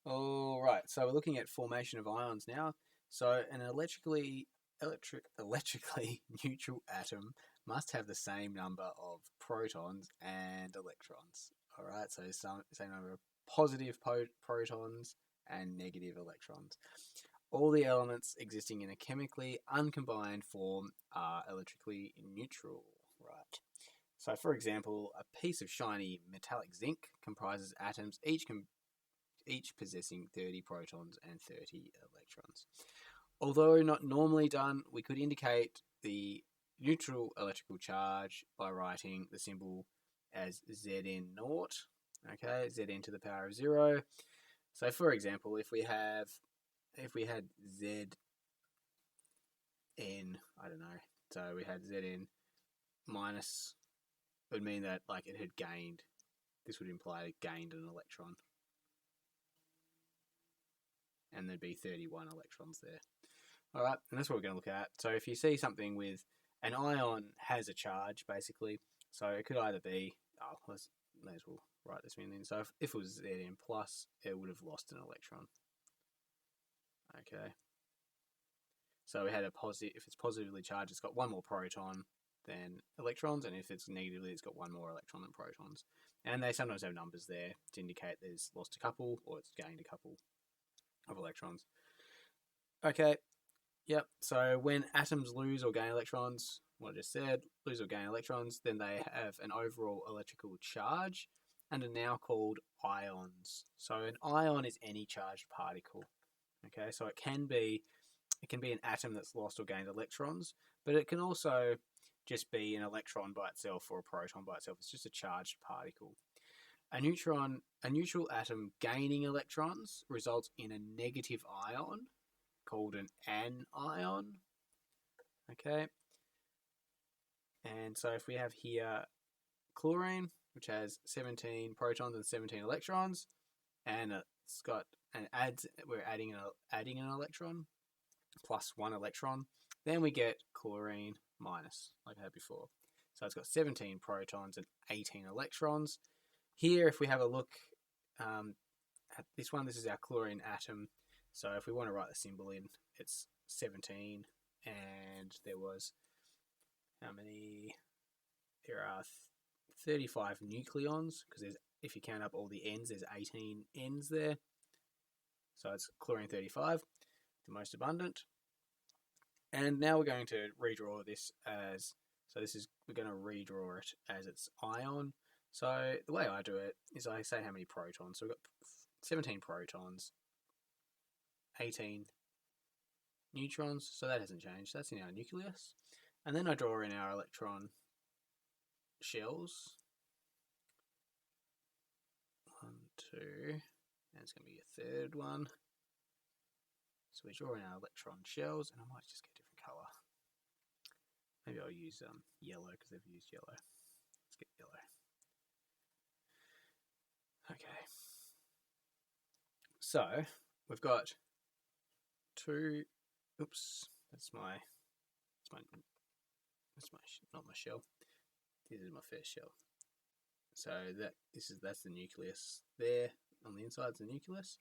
All right, so we're looking at formation of ions now. So an electrically neutral atom must have the same number of protons and electrons. All right, so same number of positive protons and negative electrons. All the elements existing in a chemically uncombined form are electrically neutral. Right. So, for example, a piece of shiny metallic zinc comprises atoms, each possessing 30 protons and 30 electrons. Although not normally done, we could indicate the neutral electrical charge by writing the symbol as Zn naught, okay, Zn to the power of 0. So for example, if we had Zn, I don't know, so we had Zn minus, it would mean that like it had gained, this would imply it gained an electron. And there'd be 31 electrons there. All right, and that's what we're going to look at. So if you see something with an ion has a charge, basically, so it could either be, may as well write this in then. So if it was Zn plus, it would have lost an electron. Okay. So we had a positive, if it's positively charged, it's got one more proton than electrons, and if it's negatively, it's got one more electron than protons. And they sometimes have numbers there to indicate there's lost a couple or it's gained a couple of electrons. Okay, yep, so when atoms lose or gain electrons, what I just said, lose or gain electrons, then they have an overall electrical charge and are now called ions. So an ion is any charged particle. Okay, so it can be an atom that's lost or gained electrons, but it can also just be an electron by itself or a proton by itself. It's just a charged particle. A neutral atom gaining electrons results in a negative ion called an anion. Okay. And so if we have here chlorine, which has 17 protons and 17 electrons, and it's got we're adding an electron plus one electron, then we get chlorine minus, like I had before. So it's got 17 protons and 18 electrons. Here, if we have a look at this one, this is our chlorine atom. So if we want to write the symbol in, it's 17, and there was how many? There are 35 nucleons, because if you count up all the N's, there's 18 N's there. So it's chlorine 35, the most abundant. And now we're going to redraw this as, we're going to redraw it as its ion. So the way I do it is I say how many protons. So we've got 17 protons, 18 neutrons, so that hasn't changed. That's in our nucleus. And then I draw in our electron shells. 1, 2, and it's going to be a third one. So we draw in our electron shells, and I might just get a different colour. Maybe I'll use yellow because they've used yellow. Let's get yellow. Okay. So we've got two. Oops, that's not my shell. This is my first shell. So that's the nucleus there. On the inside is the nucleus.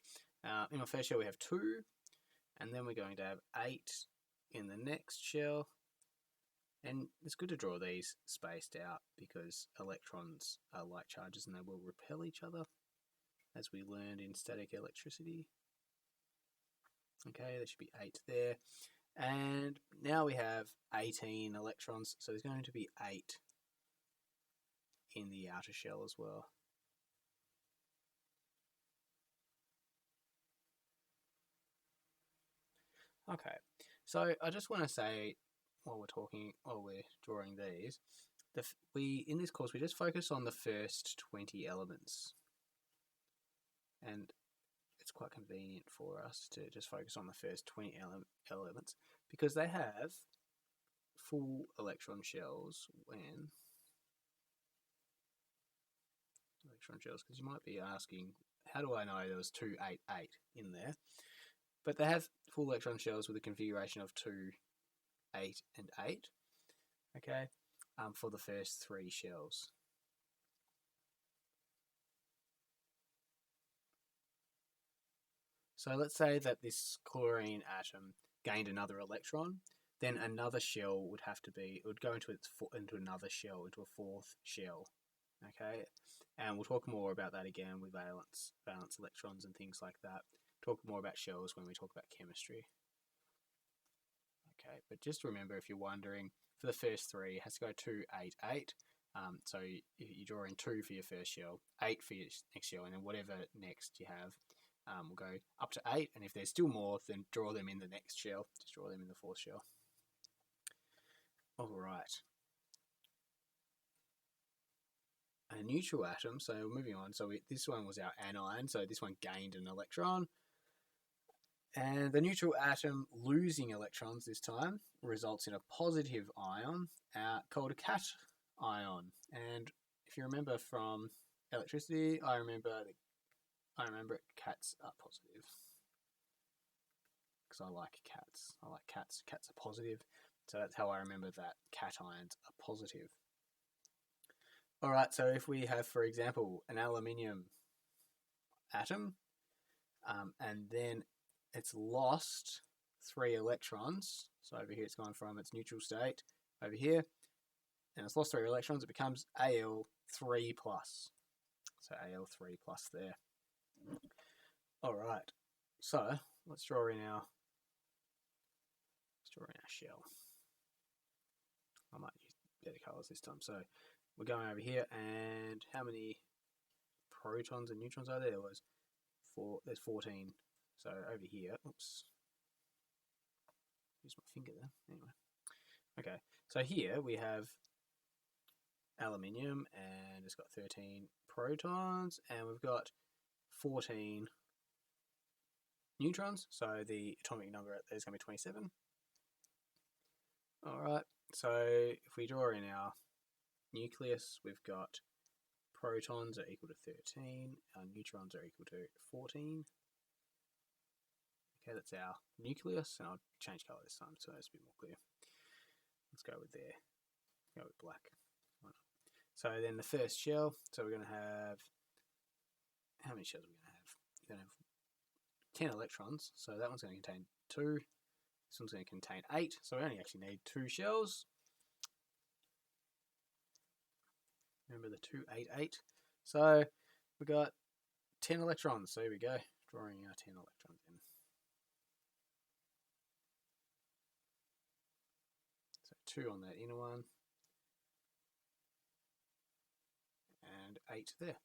In my first shell we have 2, and then we're going to have 8 in the next shell. And it's good to draw these spaced out because electrons are like charges and they will repel each other, as we learned in static electricity. Okay, there should be 8 there. And now we have 18 electrons, so there's going to be 8 in the outer shell as well. Okay, so I just want to say, while we're drawing these, in this course we just focus on the first 20 elements, and it's quite convenient for us to just focus on the first 20 elements because they have full electron shells because you might be asking, how do I know there was 2, 8, 8 in there? But they have full electron shells with a configuration of 2, 8, and 8, okay, for the first 3 shells. So let's say that this chlorine atom gained another electron, then another shell would have to be, it would go into another shell, into a fourth shell. Okay, and we'll talk more about that again with valence electrons and things like that. Talk more about shells when we talk about chemistry. Okay, but just remember, if you're wondering, for the first three, it has to go 2, 8, 8. So you draw in 2 for your first shell, 8 for your next shell, and then whatever next you have will go up to 8. And if there's still more, then draw them in the next shell. Just draw them in the fourth shell. All right. A neutral atom, so moving on. So this one was our anion, so this one gained an electron. And the neutral atom losing electrons this time results in a positive ion called a cation. And if you remember from electricity, I remember cats are positive because I like cats. I like cats. Cats are positive, so that's how I remember that cations are positive. All right. So if we have, for example, an aluminium atom, and then it's lost 3 electrons. So over here it's gone from its neutral state over here, and it's lost 3 electrons. It becomes Al3+. So Al3+ there. All right. So let's draw in our shell. I might use better colors this time. So we're going over here, and how many protons and neutrons are there? There was 4. There's 14. So over here, oops, use my finger there. Anyway, okay. So here we have aluminium, and it's got 13 protons, and we've got 14 neutrons. So the atomic number is going to be 27. All right. So if we draw in our nucleus, we've got protons are equal to 13, our neutrons are equal to 14. Okay, that's our nucleus, and I'll change colour this time so it's a bit more clear. Let's go with there. Go with black. So then the first shell, so we're going to have, how many shells are we going to have? We're going to have 10 electrons, so that one's going to contain 2. This one's going to contain 8, so we only actually need 2 shells. Remember the 2, 8, 8. So we've got 10 electrons, so here we go, drawing our 10 electrons in. So 2 on that inner one, and 8 there.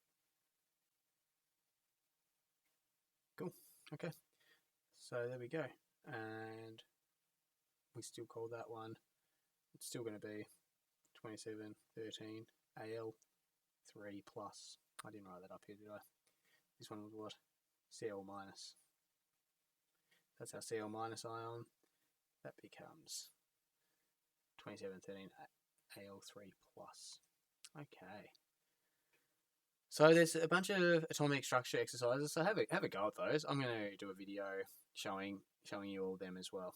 Cool, okay. So there we go, and we still call that one, it's still going to be 27, 13, Al3+. I didn't write that up here, did I? This one was what? Cl-. That's our Cl- ion. That becomes 27, 13, Al3+. Okay. So there's a bunch of atomic structure exercises, so have a go at those. I'm going to do a video showing you all them as well.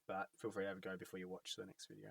But feel free to have a go before you watch the next video.